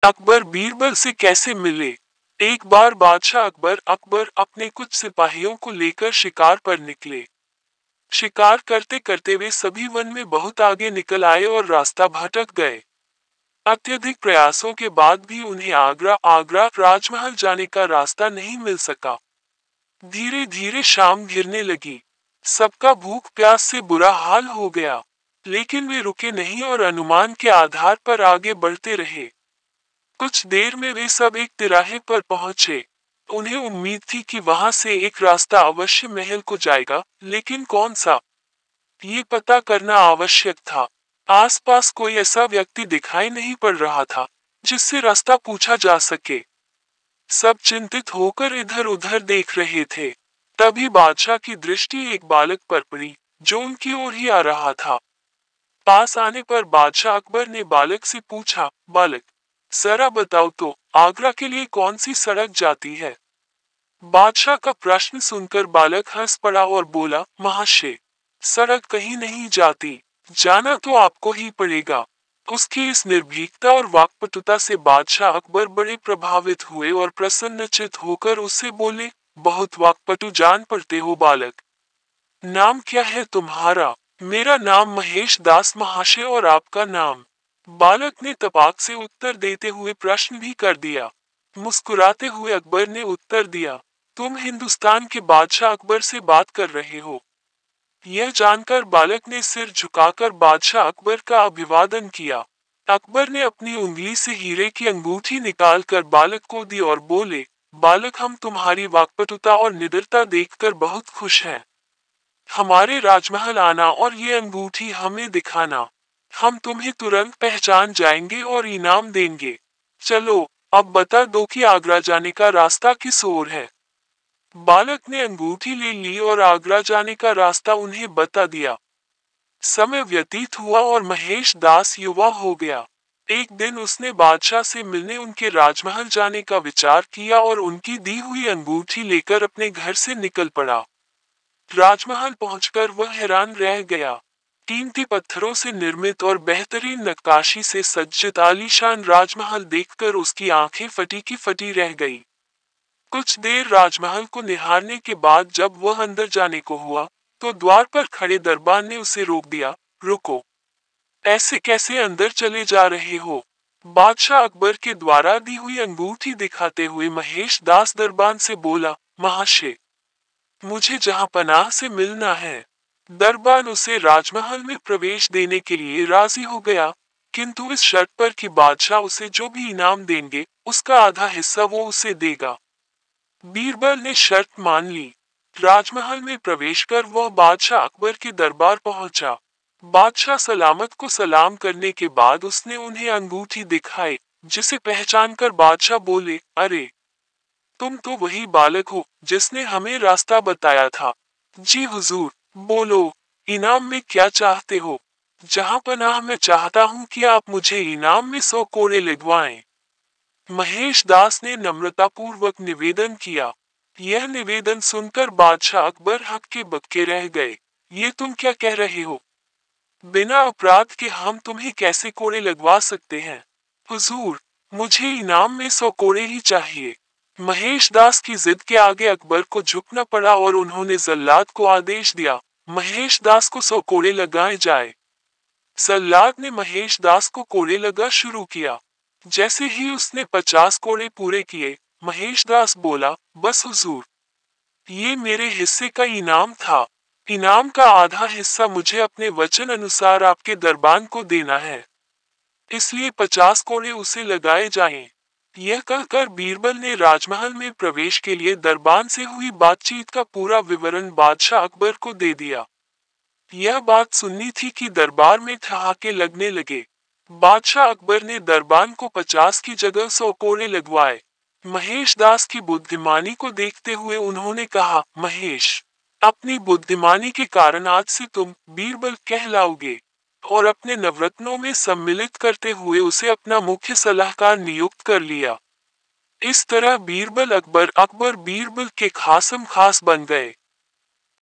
अकबर बीरबल से कैसे मिले। एक बार बादशाह अकबर अपने कुछ सिपाहियों को लेकर शिकार पर निकले। शिकार करते करते वे सभी वन में बहुत आगे निकल आए और रास्ता भटक गए। अत्यधिक प्रयासों के बाद भी उन्हें आगरा आगरा राजमहल जाने का रास्ता नहीं मिल सका। धीरे धीरे शाम घिरने लगी। सबका भूख प्यास से बुरा हाल हो गया। लेकिन वे रुके नहीं और अनुमान के आधार पर आगे बढ़ते रहे। कुछ देर में वे सब एक तिराहे पर पहुंचे। उन्हें उम्मीद थी कि वहां से एक रास्ता अवश्य महल को जाएगा, लेकिन कौन सा, ये पता करना आवश्यक था। आसपास कोई ऐसा व्यक्ति दिखाई नहीं पड़ रहा था जिससे रास्ता पूछा जा सके। सब चिंतित होकर इधर उधर देख रहे थे। तभी बादशाह की दृष्टि एक बालक पर पड़ी जो उनकी ओर ही आ रहा था। पास आने पर बादशाह अकबर ने बालक से पूछा, बालक, जरा बताओ तो, आगरा के लिए कौन सी सड़क जाती है। बादशाह का प्रश्न सुनकर बालक हंस पड़ा और बोला, महाशय, सड़क कहीं नहीं जाती, जाना तो आपको ही पड़ेगा। उसकी इस निर्भीकता और वाक्पटुता से बादशाह अकबर बड़े प्रभावित हुए और प्रसन्नचित होकर उससे बोले, बहुत वाक्पटु जान पड़ते हो बालक। नाम क्या है तुम्हारा। मेरा नाम महेश दास महाशय। और आपका नाम। बालक ने तपाक से उत्तर देते हुए प्रश्न भी कर दिया। मुस्कुराते हुए अकबर ने उत्तर दिया, तुम हिंदुस्तान के बादशाह अकबर से बात कर रहे हो। यह जानकर बालक ने सिर झुकाकर बादशाह अकबर का अभिवादन किया। अकबर ने अपनी उंगली से हीरे की अंगूठी निकालकर बालक को दी और बोले, बालक, हम तुम्हारी वाक्पटुता और निडरता देखकर बहुत खुश हैं। हमारे राजमहल आना और ये अंगूठी हमें दिखाना। हम तुम्हें तुरंत पहचान जाएंगे और इनाम देंगे। चलो, अब बता दो कि आगरा जाने का रास्ता किस ओर है। बालक ने अंगूठी ले ली और आगरा जाने का रास्ता उन्हें बता दिया। समय व्यतीत हुआ और महेश दास युवा हो गया। एक दिन उसने बादशाह से मिलने उनके राजमहल जाने का विचार किया और उनकी दी हुई अंगूठी लेकर अपने घर से निकल पड़ा। राजमहल पहुंचकर वह हैरान रह गया। कीमती पत्थरों से निर्मित और बेहतरीन नक्काशी से सज्जित आलीशान राजमहल देखकर उसकी आंखें फटी की फटी रह गई। कुछ देर राजमहल को निहारने के बाद जब वह अंदर जाने को हुआ, तो द्वार पर खड़े दरबान ने उसे रोक दिया। रुको, ऐसे कैसे अंदर चले जा रहे हो। बादशाह अकबर के द्वारा दी हुई अंगूठी दिखाते हुए महेश दास दरबान से बोला, महाशय, मुझे जहां पनाह से मिलना है। दरबान उसे राजमहल में प्रवेश देने के लिए राजी हो गया, किंतु इस शर्त पर कि बादशाह उसे जो भी इनाम देंगे उसका आधा हिस्सा वो उसे देगा। बीरबल ने शर्त मान ली। राजमहल में प्रवेश कर वह बादशाह अकबर के दरबार पहुंचा। बादशाह सलामत को सलाम करने के बाद उसने उन्हें अंगूठी दिखाई, जिसे पहचानकर बादशाह बोले, अरे, तुम तो वही बालक हो जिसने हमें रास्ता बताया था। जी हुजूर, बोलो, इनाम में क्या चाहते हो। जहां पनाह मैं चाहता हूं कि आप मुझे इनाम में 100 कोड़े लिखवाएं। महेश दास ने नम्रतापूर्वक निवेदन किया। यह निवेदन सुनकर बादशाह अकबर हक्के बक्के रह गए। ये तुम क्या कह रहे हो। बिना अपराध के हम तुम्हें कैसे कोड़े लगवा सकते हैं। हुजूर, मुझे इनाम में 100 कोड़े ही चाहिए। महेश दास की जिद के आगे अकबर को झुकना पड़ा और उन्होंने जल्लाद को आदेश दिया, महेश दास को 100 कोड़े लगाए जाए। जल्लाद ने महेश दास को कोड़े लगा शुरू किया। जैसे ही उसने 50 कोड़े पूरे किए, महेश दास बोला, बस हुजूर, ये मेरे हिस्से का इनाम था। इनाम का आधा हिस्सा मुझे अपने वचन अनुसार आपके दरबान को देना है, इसलिए 50 कोड़े उसे लगाए जाएं। यह कहकर बीरबल ने राजमहल में प्रवेश के लिए दरबान से हुई बातचीत का पूरा विवरण बादशाह अकबर को दे दिया। यह बात सुननी थी कि दरबार में ठहाके लगने लगे। बादशाह अकबर ने दरबान को 50 की जगह 100 कोड़े लगवाए। महेश दास की बुद्धिमानी को देखते हुए उन्होंने कहा, महेश, अपनी बुद्धिमानी के कारण आज से तुम बीरबल कहलाओगे। और अपने नवरत्नों में सम्मिलित करते हुए उसे अपना मुख्य सलाहकार नियुक्त कर लिया। इस तरह बीरबल अकबर बीरबल के खासम खास बन गए।